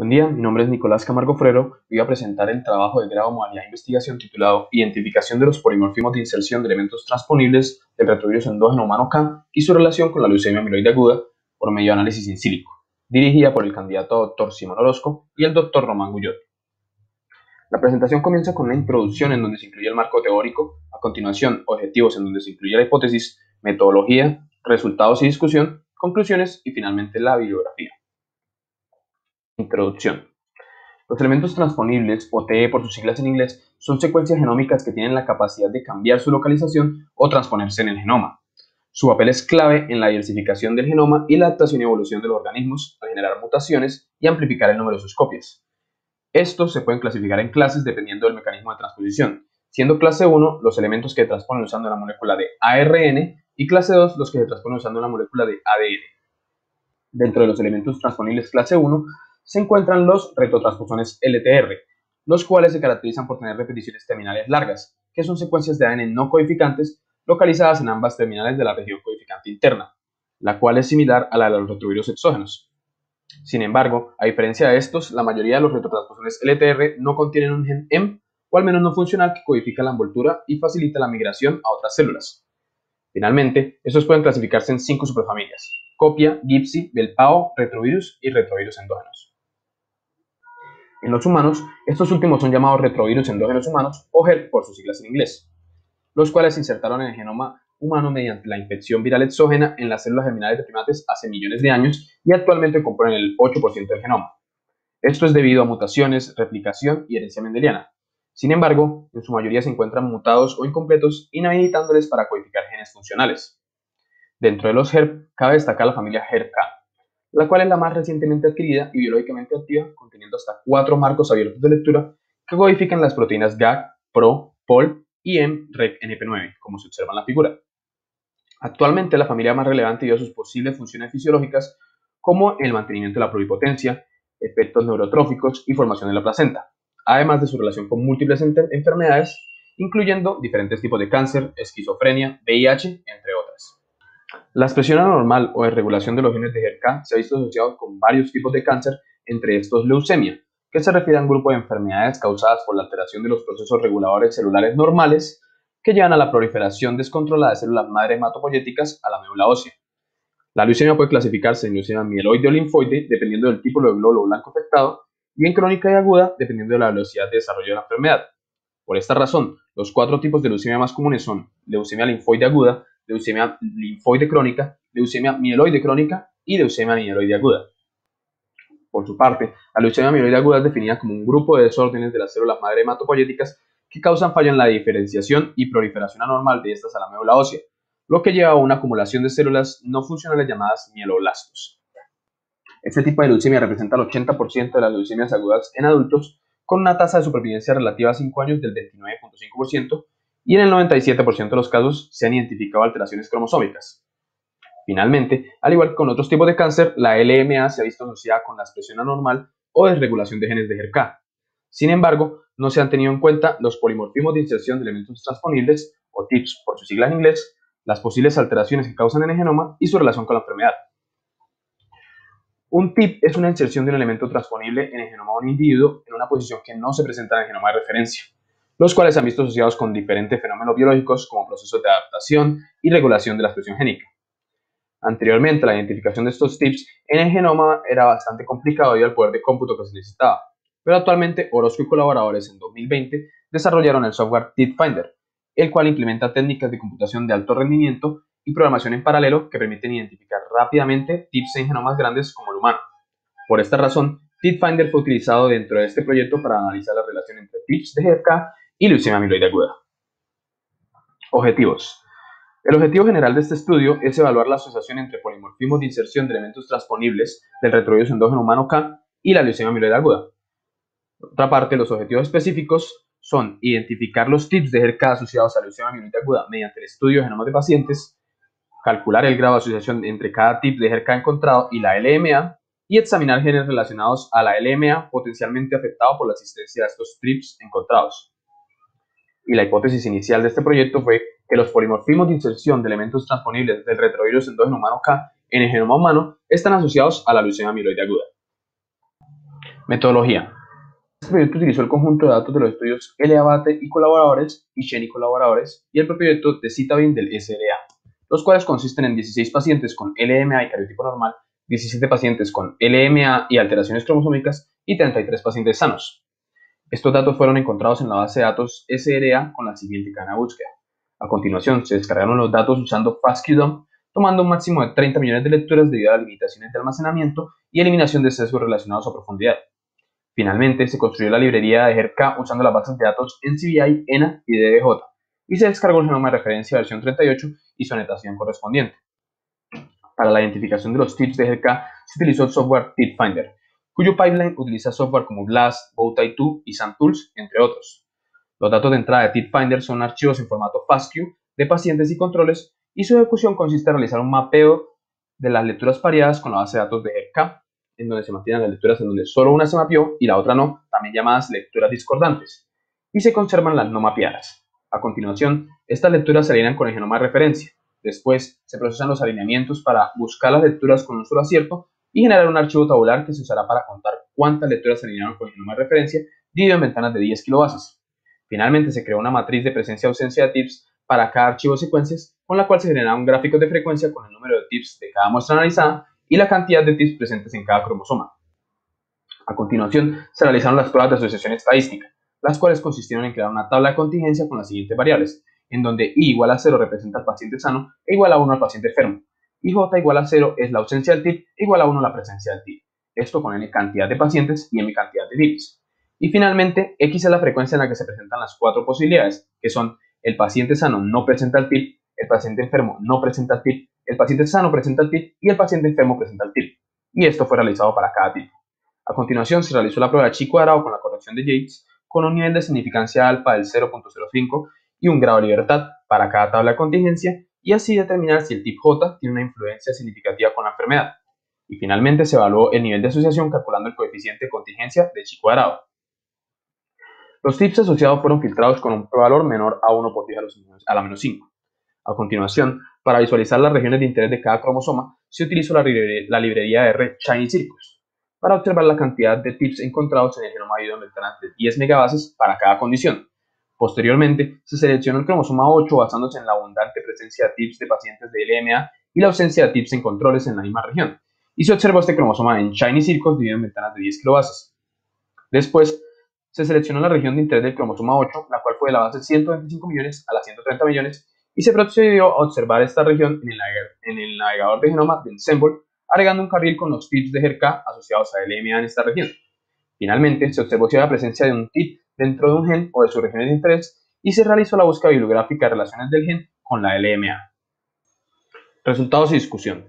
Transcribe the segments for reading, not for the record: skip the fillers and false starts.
Buen día, mi nombre es Nicolás Camargo Frero y voy a presentar el trabajo de grado modalidad de investigación titulado Identificación de los polimorfismos de inserción de elementos transponibles del retrovirus endógeno humano K y su relación con la leucemia amiloide aguda por medio de análisis in silico, dirigida por el candidato Dr. Simón Orozco y el Dr. Román Guyot. La presentación comienza con una introducción en donde se incluye el marco teórico, a continuación objetivos en donde se incluye la hipótesis, metodología, resultados y discusión, conclusiones y finalmente la bibliografía. Introducción. Los elementos transponibles, o TE por sus siglas en inglés, son secuencias genómicas que tienen la capacidad de cambiar su localización o transponerse en el genoma. Su papel es clave en la diversificación del genoma y la adaptación y evolución de los organismos al generar mutaciones y amplificar el número de sus copias. Estos se pueden clasificar en clases dependiendo del mecanismo de transposición, siendo clase 1 los elementos que se transponen usando la molécula de ARN y clase 2 los que se transponen usando la molécula de ADN. Dentro de los elementos transponibles clase 1 se encuentran los retrotransposones LTR, los cuales se caracterizan por tener repeticiones terminales largas, que son secuencias de ADN no codificantes localizadas en ambas terminales de la región codificante interna, la cual es similar a la de los retrovirus exógenos. Sin embargo, a diferencia de estos, la mayoría de los retrotransposones LTR no contienen un gen M, o al menos no funcional, que codifica la envoltura y facilita la migración a otras células. Finalmente, estos pueden clasificarse en 5 superfamilias: copia, GIPSI, Belpao, retrovirus y retrovirus endógenos. En los humanos, estos últimos son llamados retrovirus endógenos humanos o HERP por sus siglas en inglés, los cuales se insertaron en el genoma humano mediante la infección viral exógena en las células germinales de primates hace millones de años y actualmente componen el 8% del genoma. Esto es debido a mutaciones, replicación y herencia mendeliana. Sin embargo, en su mayoría se encuentran mutados o incompletos, inhabilitándoles para codificar genes funcionales. Dentro de los HERP, cabe destacar la familia HERK, la cual es la más recientemente adquirida y biológicamente activa, conteniendo hasta 4 marcos abiertos de lectura que codifican las proteínas GAG, PRO, POL y mREC-NP9, como se observa en la figura. Actualmente, la familia más relevante debido a sus posibles funciones fisiológicas, como el mantenimiento de la pluripotencia, efectos neurotróficos y formación de la placenta, además de su relación con múltiples enfermedades, incluyendo diferentes tipos de cáncer, esquizofrenia, VIH, entre otras. La expresión anormal o desregulación de los genes de HERK se ha visto asociado con varios tipos de cáncer, entre estos leucemia, que se refiere a un grupo de enfermedades causadas por la alteración de los procesos reguladores celulares normales que llevan a la proliferación descontrolada de células madre hematopoyéticas a la médula ósea. La leucemia puede clasificarse en leucemia mieloide o linfoide dependiendo del tipo de glóbulo blanco afectado y en crónica y aguda dependiendo de la velocidad de desarrollo de la enfermedad. Por esta razón, los 4 tipos de leucemia más comunes son leucemia linfoide aguda, leucemia linfoide crónica, leucemia mieloide crónica y leucemia mieloide aguda. Por su parte, la leucemia mieloide aguda es definida como un grupo de desórdenes de las células madre hematopoyéticas que causan fallo en la diferenciación y proliferación anormal de estas a la médula ósea, lo que lleva a una acumulación de células no funcionales llamadas mieloblastos. Este tipo de leucemia representa el 80% de las leucemias agudas en adultos, con una tasa de supervivencia relativa a 5 años del 29.5%, y en el 97% de los casos se han identificado alteraciones cromosómicas. Finalmente, al igual que con otros tipos de cáncer, la LMA se ha visto asociada con la expresión anormal o desregulación de genes de HERK. Sin embargo, no se han tenido en cuenta los polimorfismos de inserción de elementos transponibles, o TIPS por sus siglas en inglés, las posibles alteraciones que causan en el genoma y su relación con la enfermedad. Un TIP es una inserción de un elemento transponible en el genoma de un individuo en una posición que no se presenta en el genoma de referencia, los cuales se han visto asociados con diferentes fenómenos biológicos como procesos de adaptación y regulación de la expresión génica. Anteriormente, la identificación de estos TIPS en el genoma era bastante complicado debido al poder de cómputo que se necesitaba, pero actualmente Orozco y colaboradores en 2020 desarrollaron el software TIPFinder, el cual implementa técnicas de computación de alto rendimiento y programación en paralelo que permiten identificar rápidamente TIPS en genomas grandes como el humano. Por esta razón, TIPFinder fue utilizado dentro de este proyecto para analizar la relación entre TIPS de HERK y leucemia amiloide aguda. Objetivos. El objetivo general de este estudio es evaluar la asociación entre polimorfismos de inserción de elementos transponibles del retrovirus endógeno humano K y la leucemia amiloide aguda. Por otra parte, los objetivos específicos son identificar los TIPS de HERK asociados a leucemia amiloide aguda mediante el estudio de genomas de pacientes, calcular el grado de asociación entre cada TIP de HERK encontrado y la LMA, y examinar genes relacionados a la LMA potencialmente afectados por la existencia de estos TIPS encontrados. Y la hipótesis inicial de este proyecto fue que los polimorfismos de inserción de elementos transponibles del retrovirus endógeno humano K en el genoma humano están asociados a la leucemia amiloide aguda. Metodología. Este proyecto utilizó el conjunto de datos de los estudios L. Abate y colaboradores y Chen y colaboradores y el proyecto de Citavin del SLA, los cuales consisten en 16 pacientes con LMA y cariotipo normal, 17 pacientes con LMA y alteraciones cromosómicas y 33 pacientes sanos. Estos datos fueron encontrados en la base de datos SLA con la siguiente cadena de búsqueda. A continuación, se descargaron los datos usando FastQDump, tomando un máximo de 30 millones de lecturas debido a las limitaciones de almacenamiento y eliminación de sesgos relacionados a profundidad. Finalmente, se construyó la librería de GERK usando las bases de datos NCBI, ENA y DBJ, y se descargó el genoma de referencia versión 38 y su anotación correspondiente. Para la identificación de los tips de GERK se utilizó el software TipFinder, cuyo pipeline utiliza software como BLAST, Bowtie2 y SAMTools, entre otros. Los datos de entrada de TipFinder son archivos en formato FASTQ de pacientes y controles, y su ejecución consiste en realizar un mapeo de las lecturas pareadas con la base de datos de GERK, en donde se mantienen las lecturas en donde solo una se mapeó y la otra no, también llamadas lecturas discordantes, y se conservan las no mapeadas. A continuación, estas lecturas se alinean con el genoma de referencia. Después, se procesan los alineamientos para buscar las lecturas con un solo acierto y generar un archivo tabular que se usará para contar cuántas lecturas se alinearon con el genoma de referencia, dividido en ventanas de 10 kilobases. Finalmente, se creó una matriz de presencia-ausencia de tips para cada archivo de secuencias, con la cual se genera un gráfico de frecuencia con el número de tips de cada muestra analizada y la cantidad de tips presentes en cada cromosoma. A continuación, se realizaron las pruebas de asociación estadística, las cuales consistieron en crear una tabla de contingencia con las siguientes variables, en donde I igual a 0 representa al paciente sano e igual a 1 al paciente enfermo, y J igual a 0 es la ausencia del tip e igual a 1 la presencia del tip, esto con N cantidad de pacientes y M cantidad de tips. Y finalmente, X es la frecuencia en la que se presentan las cuatro posibilidades, que son el paciente sano no presenta el tip, el paciente enfermo no presenta el tip, el paciente sano presenta el tip y el paciente enfermo presenta el tip. Y esto fue realizado para cada tipo. A continuación se realizó la prueba de chi cuadrado con la corrección de Yates con un nivel de significancia alfa del 0.05 y un grado de libertad para cada tabla de contingencia y así determinar si el tip J tiene una influencia significativa con la enfermedad. Y finalmente se evaluó el nivel de asociación calculando el coeficiente de contingencia de chi cuadrado. Los tips asociados fueron filtrados con un valor menor a 1 por 10 a la menos 5. A continuación, para visualizar las regiones de interés de cada cromosoma, se utilizó la librería R Shiny Circles para observar la cantidad de tips encontrados en el genoma dividido en ventanas de 10 megabases para cada condición. Posteriormente, se seleccionó el cromosoma 8 basándose en la abundante presencia de tips de pacientes de LMA y la ausencia de tips en controles en la misma región, y se observó este cromosoma en Shiny Circles dividido en ventanas de 10 kilobases. Después, se seleccionó la región de interés del cromosoma 8, la cual fue de la base 125 millones a la 130 millones, y se procedió a observar esta región en el navegador de genoma de Ensemble, agregando un carril con los tips de GERK asociados a LMA en esta región. Finalmente, se observó si había presencia de un tip dentro de un gen o de sus regiones de interés, y se realizó la búsqueda bibliográfica de relaciones del gen con la LMA. Resultados y discusión.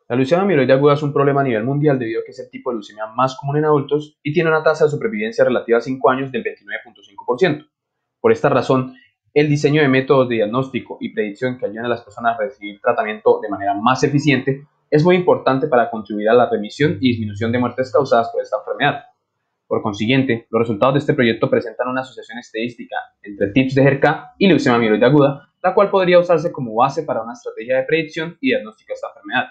La leucemia amiloide aguda es un problema a nivel mundial debido a que es el tipo de leucemia más común en adultos y tiene una tasa de supervivencia relativa a 5 años del 29.5%. Por esta razón, el diseño de métodos de diagnóstico y predicción que ayuden a las personas a recibir tratamiento de manera más eficiente es muy importante para contribuir a la remisión y disminución de muertes causadas por esta enfermedad. Por consiguiente, los resultados de este proyecto presentan una asociación estadística entre tips de GERK y leucemia amiloide aguda, la cual podría usarse como base para una estrategia de predicción y diagnóstico de esta enfermedad.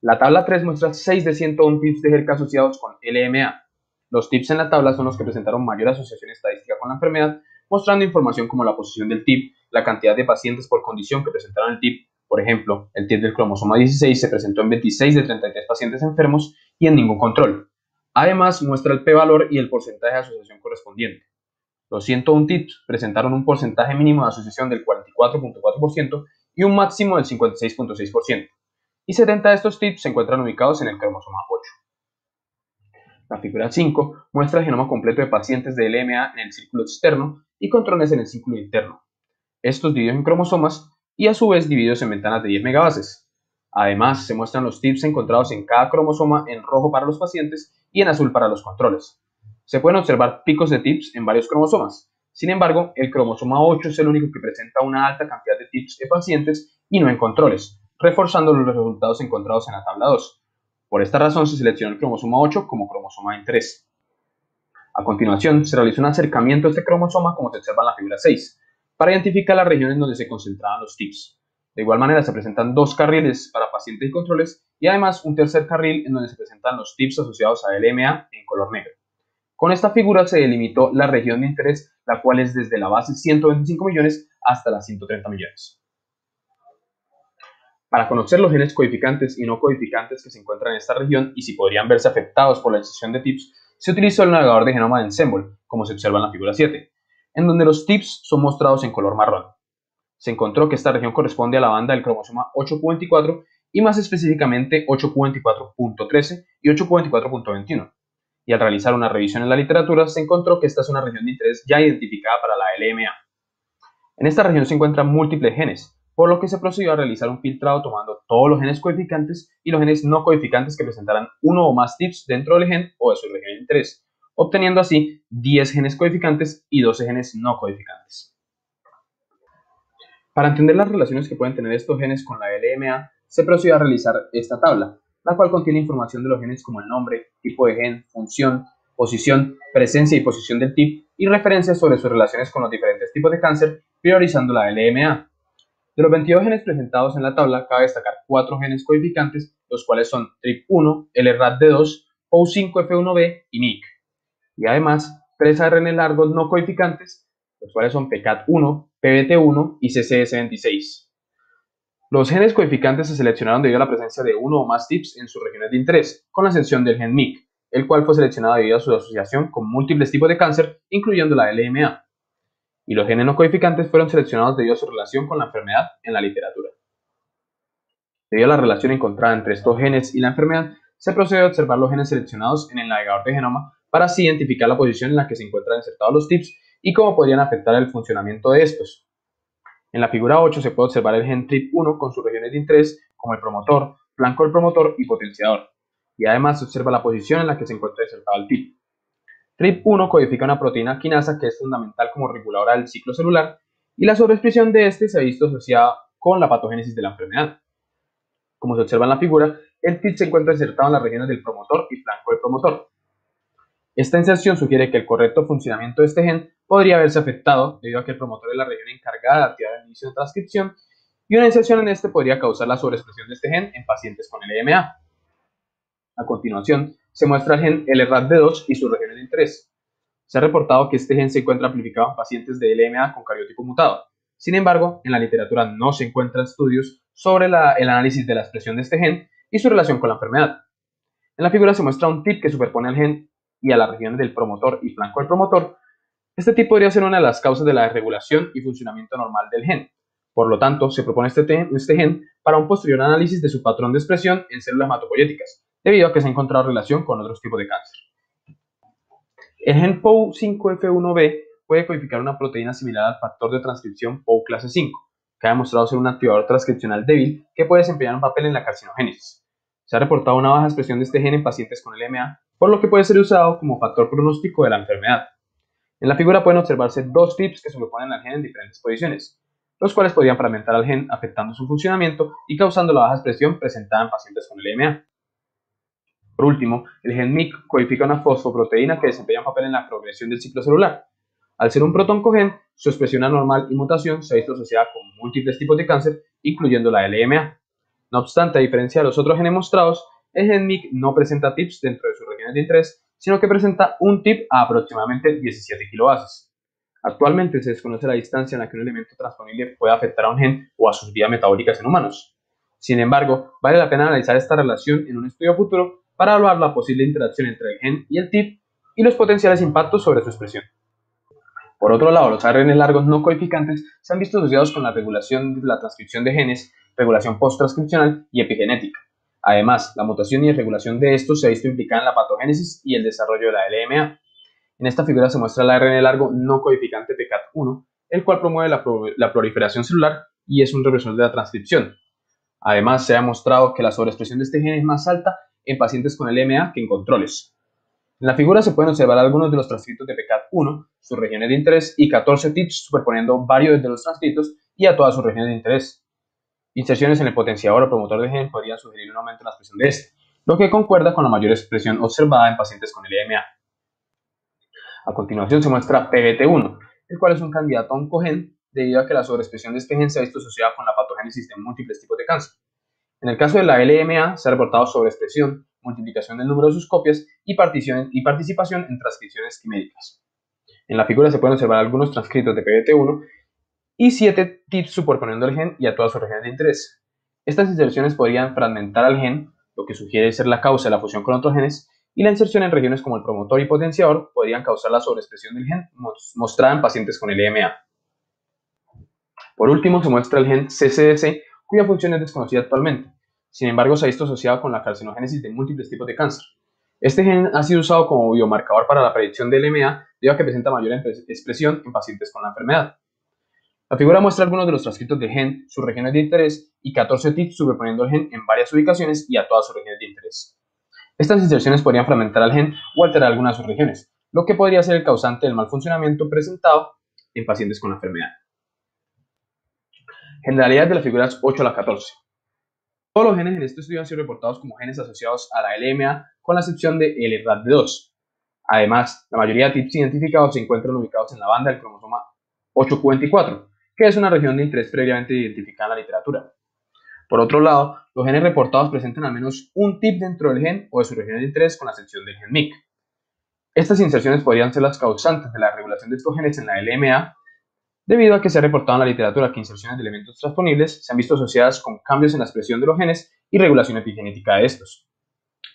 La tabla 3 muestra 6 de 101 tips de GERK asociados con LMA. Los tips en la tabla son los que presentaron mayor asociación estadística con la enfermedad, mostrando información como la posición del tip, la cantidad de pacientes por condición que presentaron el tip. Por ejemplo, el tip del cromosoma 16 se presentó en 26 de 33 pacientes enfermos y en ningún control. Además, muestra el p-valor y el porcentaje de asociación correspondiente. Los 101 tips presentaron un porcentaje mínimo de asociación del 44.4% y un máximo del 56.6%. Y 70 de estos tips se encuentran ubicados en el cromosoma 8. La figura 5 muestra el genoma completo de pacientes de LMA en el círculo externo y controles en el círculo interno. Estos divididos en cromosomas y a su vez divididos en ventanas de 10 megabases. Además, se muestran los tips encontrados en cada cromosoma en rojo para los pacientes y en azul para los controles. Se pueden observar picos de tips en varios cromosomas. Sin embargo, el cromosoma 8 es el único que presenta una alta cantidad de tips de pacientes y no en controles, reforzando los resultados encontrados en la tabla 2. Por esta razón se seleccionó el cromosoma 8 como cromosoma de interés. A continuación, se realizó un acercamiento a este cromosoma como se observa en la figura 6, para identificar las regiones donde se concentraban los tips. De igual manera, se presentan dos carriles para pacientes y controles y además un tercer carril en donde se presentan los tips asociados a LMA en color negro. Con esta figura se delimitó la región de interés, la cual es desde la base 125 millones hasta las 130 millones. Para conocer los genes codificantes y no codificantes que se encuentran en esta región y si podrían verse afectados por la excesión de tips, se utilizó el navegador de genoma de Ensembl, como se observa en la figura 7, en donde los tips son mostrados en color marrón. Se encontró que esta región corresponde a la banda del cromosoma 8q24 y más específicamente 8q24.13 y 8q24.21. Y al realizar una revisión en la literatura se encontró que esta es una región de interés ya identificada para la LMA. En esta región se encuentran múltiples genes, por lo que se procedió a realizar un filtrado tomando todos los genes codificantes y los genes no codificantes que presentaran uno o más tips dentro del gen o de su región de interés, obteniendo así 10 genes codificantes y 12 genes no codificantes. Para entender las relaciones que pueden tener estos genes con la LMA, se procedió a realizar esta tabla, la cual contiene información de los genes como el nombre, tipo de gen, función, posición, presencia y posición del tip y referencias sobre sus relaciones con los diferentes tipos de cáncer, priorizando la LMA. De los 22 genes presentados en la tabla, cabe destacar 4 genes codificantes, los cuales son TRIP1, LRAD2, POU5F1B y NIC. Y además, 3 ARN largos no codificantes, los cuales son PCAT1, PBT1 y CCS26. Los genes codificantes se seleccionaron debido a la presencia de uno o más tips en sus regiones de interés, con la excepción del gen MYC, el cual fue seleccionado debido a su asociación con múltiples tipos de cáncer, incluyendo la LMA. Y los genes no codificantes fueron seleccionados debido a su relación con la enfermedad en la literatura. Debido a la relación encontrada entre estos genes y la enfermedad, se procede a observar los genes seleccionados en el navegador de genoma para así identificar la posición en la que se encuentran insertados los tips y cómo podrían afectar el funcionamiento de estos. En la figura 8 se puede observar el gen TRIP1 con sus regiones de interés como el promotor, flanco del promotor y potenciador, y además se observa la posición en la que se encuentra insertado el tip. TRIP1 codifica una proteína quinasa que es fundamental como reguladora del ciclo celular y la sobreexpresión de este se ha visto asociada con la patogénesis de la enfermedad. Como se observa en la figura, el TIP se encuentra insertado en las regiones del promotor y flanco del promotor. Esta inserción sugiere que el correcto funcionamiento de este gen podría verse afectado debido a que el promotor es la región encargada de activar el inicio de transcripción y una inserción en este podría causar la sobreexpresión de este gen en pacientes con LMA. A continuación, se muestra el gen LRAD2 y sus regiones de interés. Se ha reportado que este gen se encuentra amplificado en pacientes de LMA con cariotipo mutado. Sin embargo, en la literatura no se encuentran estudios sobre el análisis de la expresión de este gen y su relación con la enfermedad. En la figura se muestra un tip que superpone al gen y a las regiones del promotor y flanco del promotor. Este tip podría ser una de las causas de la desregulación y funcionamiento normal del gen. Por lo tanto, se propone este gen para un posterior análisis de su patrón de expresión en células hematopoyéticas, debido a que se ha encontrado relación con otros tipos de cáncer. El gen POU5F1B puede codificar una proteína similar al factor de transcripción POU clase 5, que ha demostrado ser un activador transcripcional débil que puede desempeñar un papel en la carcinogénesis. Se ha reportado una baja expresión de este gen en pacientes con LMA, por lo que puede ser usado como factor pronóstico de la enfermedad. En la figura pueden observarse dos tips que sobreponen al gen en diferentes posiciones, los cuales podrían fragmentar al gen afectando su funcionamiento y causando la baja expresión presentada en pacientes con LMA. Por último, el gen MYC codifica una fosfoproteína que desempeña un papel en la progresión del ciclo celular. Al ser un protoncogen, su expresión anormal y mutación se ha visto asociada con múltiples tipos de cáncer, incluyendo la LMA. No obstante, a diferencia de los otros genes mostrados, el gen MYC no presenta tips dentro de sus regiones de interés, sino que presenta un tip a aproximadamente 17 kilobases. Actualmente se desconoce la distancia en la que un elemento transponible puede afectar a un gen o a sus vías metabólicas en humanos. Sin embargo, vale la pena analizar esta relación en un estudio futuro para evaluar la posible interacción entre el gen y el tip y los potenciales impactos sobre su expresión. Por otro lado, los ARN largos no codificantes se han visto asociados con la regulación de la transcripción de genes, regulación post-transcripcional y epigenética. Además, la mutación y regulación de estos se ha visto implicada en la patogénesis y el desarrollo de la LMA. En esta figura se muestra el ARN largo no codificante PCAT1, el cual promueve la proliferación celular y es un represor de la transcripción. Además, se ha demostrado que la sobreexpresión de este gen es más alta en pacientes con LMA que en controles. En la figura se pueden observar algunos de los transcritos de PCAT1, sus regiones de interés y 14 tips superponiendo varios de los transcritos y a todas sus regiones de interés. Inserciones en el potenciador o promotor de gen podrían sugerir un aumento en la expresión de este, lo que concuerda con la mayor expresión observada en pacientes con LMA. A continuación se muestra PBT1, el cual es un candidato a oncogen debido a que la sobreexpresión de este gen se ha visto asociada con la patogénesis de múltiples tipos de cáncer. En el caso de la LMA, se ha reportado sobreexpresión, multiplicación del número de sus copias y participación en transcripciones quiméticas. En la figura se pueden observar algunos transcritos de PBT1 y 7 tips superponiendo el gen y a todas sus regiones de interés. Estas inserciones podrían fragmentar al gen, lo que sugiere ser la causa de la fusión con otros genes, y la inserción en regiones como el promotor y potenciador podrían causar la sobreexpresión del gen mostrada en pacientes con LMA. Por último, se muestra el gen CCDC, cuya función es desconocida actualmente. Sin embargo, se ha visto asociado con la carcinogénesis de múltiples tipos de cáncer. Este gen ha sido usado como biomarcador para la predicción de LMA debido a que presenta mayor expresión en pacientes con la enfermedad. La figura muestra algunos de los transcritos del gen, sus regiones de interés y 14 tips superponiendo el gen en varias ubicaciones y a todas sus regiones de interés. Estas inserciones podrían fragmentar al gen o alterar algunas de sus regiones, lo que podría ser el causante del mal funcionamiento presentado en pacientes con la enfermedad. Generalidades de las figuras 8 a la 14. Todos los genes en este estudio han sido reportados como genes asociados a la LMA, con la excepción de LRAD2. Además, la mayoría de tips identificados se encuentran ubicados en la banda del cromosoma 8q24, que es una región de interés previamente identificada en la literatura. Por otro lado, los genes reportados presentan al menos un tip dentro del gen o de su región de interés, con la excepción del gen MYC. Estas inserciones podrían ser las causantes de la regulación de estos genes en la LMA, debido a que se ha reportado en la literatura que inserciones de elementos transponibles se han visto asociadas con cambios en la expresión de los genes y regulación epigenética de estos.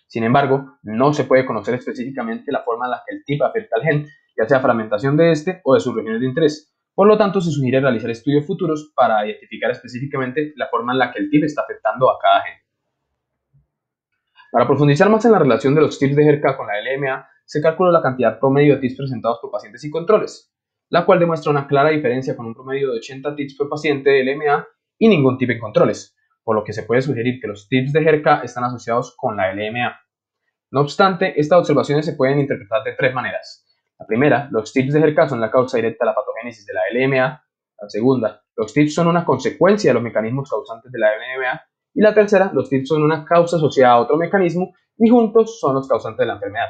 Sin embargo, no se puede conocer específicamente la forma en la que el tip afecta al gen, ya sea fragmentación de este o de sus regiones de interés. Por lo tanto, se sugiere realizar estudios futuros para identificar específicamente la forma en la que el tip está afectando a cada gen. Para profundizar más en la relación de los tips de GERCA con la LMA, se calculó la cantidad promedio de tips presentados por pacientes y controles, la cual demuestra una clara diferencia con un promedio de 80 tips por paciente de LMA y ningún tip en controles, por lo que se puede sugerir que los tips de GERCA están asociados con la LMA. No obstante, estas observaciones se pueden interpretar de tres maneras. La primera, los tips de GERCA son la causa directa de la patogénesis de la LMA. La segunda, los tips son una consecuencia de los mecanismos causantes de la LMA. Y la tercera, los tips son una causa asociada a otro mecanismo y juntos son los causantes de la enfermedad.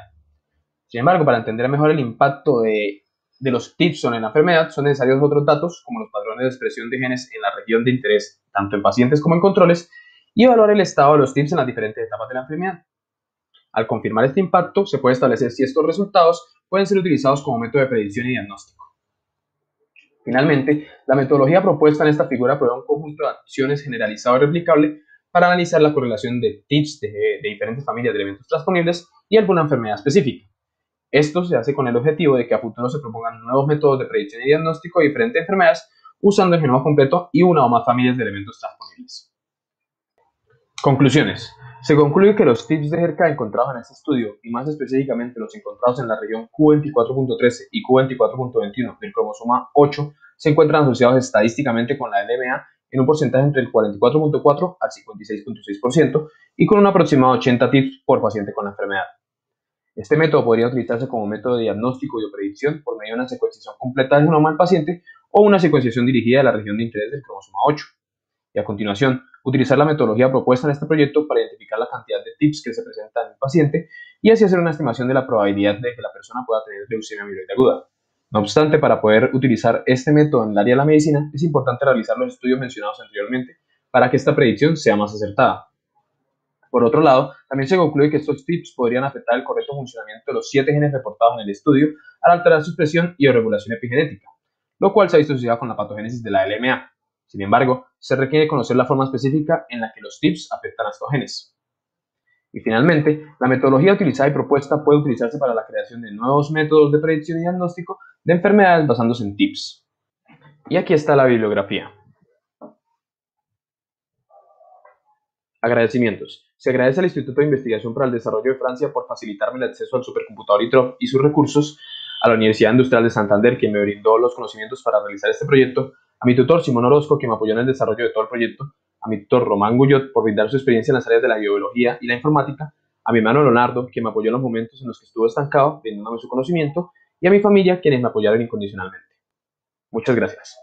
Sin embargo, para entender mejor el impacto de los tips sobre la enfermedad, son necesarios otros datos como los patrones de expresión de genes en la región de interés, tanto en pacientes como en controles, y evaluar el estado de los tips en las diferentes etapas de la enfermedad. Al confirmar este impacto, se puede establecer si estos resultados pueden ser utilizados como método de predicción y diagnóstico. Finalmente, la metodología propuesta en esta figura prueba un conjunto de acciones generalizado y replicable para analizar la correlación de tips de diferentes familias de elementos transponibles y alguna enfermedad específica. Esto se hace con el objetivo de que a futuro se propongan nuevos métodos de predicción y diagnóstico de diferentes enfermedades usando el genoma completo y una o más familias de elementos transponibles. Conclusiones. Se concluye que los tips de GERCA encontrados en este estudio, y más específicamente los encontrados en la región Q24.13 y Q24.21 del cromosoma 8, se encuentran asociados estadísticamente con la LMA en un porcentaje entre el 44.4 al 56.6% y con un aproximado de 80 tips por paciente con la enfermedad. Este método podría utilizarse como método de diagnóstico y de predicción por medio de una secuenciación completa del genoma del paciente o una secuenciación dirigida de la región de interés del cromosoma 8. Y a continuación, utilizar la metodología propuesta en este proyecto para identificar la cantidad de tips que se presentan en el paciente y así hacer una estimación de la probabilidad de que la persona pueda tener leucemia amiloide aguda. No obstante, para poder utilizar este método en el área de la medicina, es importante realizar los estudios mencionados anteriormente para que esta predicción sea más acertada. Por otro lado, también se concluye que estos tips podrían afectar el correcto funcionamiento de los 7 genes reportados en el estudio al alterar su expresión y regulación epigenética, lo cual se ha visto asociado con la patogénesis de la LMA. Sin embargo, se requiere conocer la forma específica en la que los tips afectan a estos genes. Y finalmente, la metodología utilizada y propuesta puede utilizarse para la creación de nuevos métodos de predicción y diagnóstico de enfermedades basándose en tips. Y aquí está la bibliografía. Agradecimientos. Se agradece al Instituto de Investigación para el Desarrollo de Francia por facilitarme el acceso al supercomputador ITROP y sus recursos, a la Universidad Industrial de Santander, quien me brindó los conocimientos para realizar este proyecto, a mi tutor Simón Orozco, que me apoyó en el desarrollo de todo el proyecto, a mi tutor Román Guyot por brindar su experiencia en las áreas de la biología y la informática, a mi hermano Leonardo, que me apoyó en los momentos en los que estuve estancado, brindándome su conocimiento, y a mi familia, quienes me apoyaron incondicionalmente. Muchas gracias.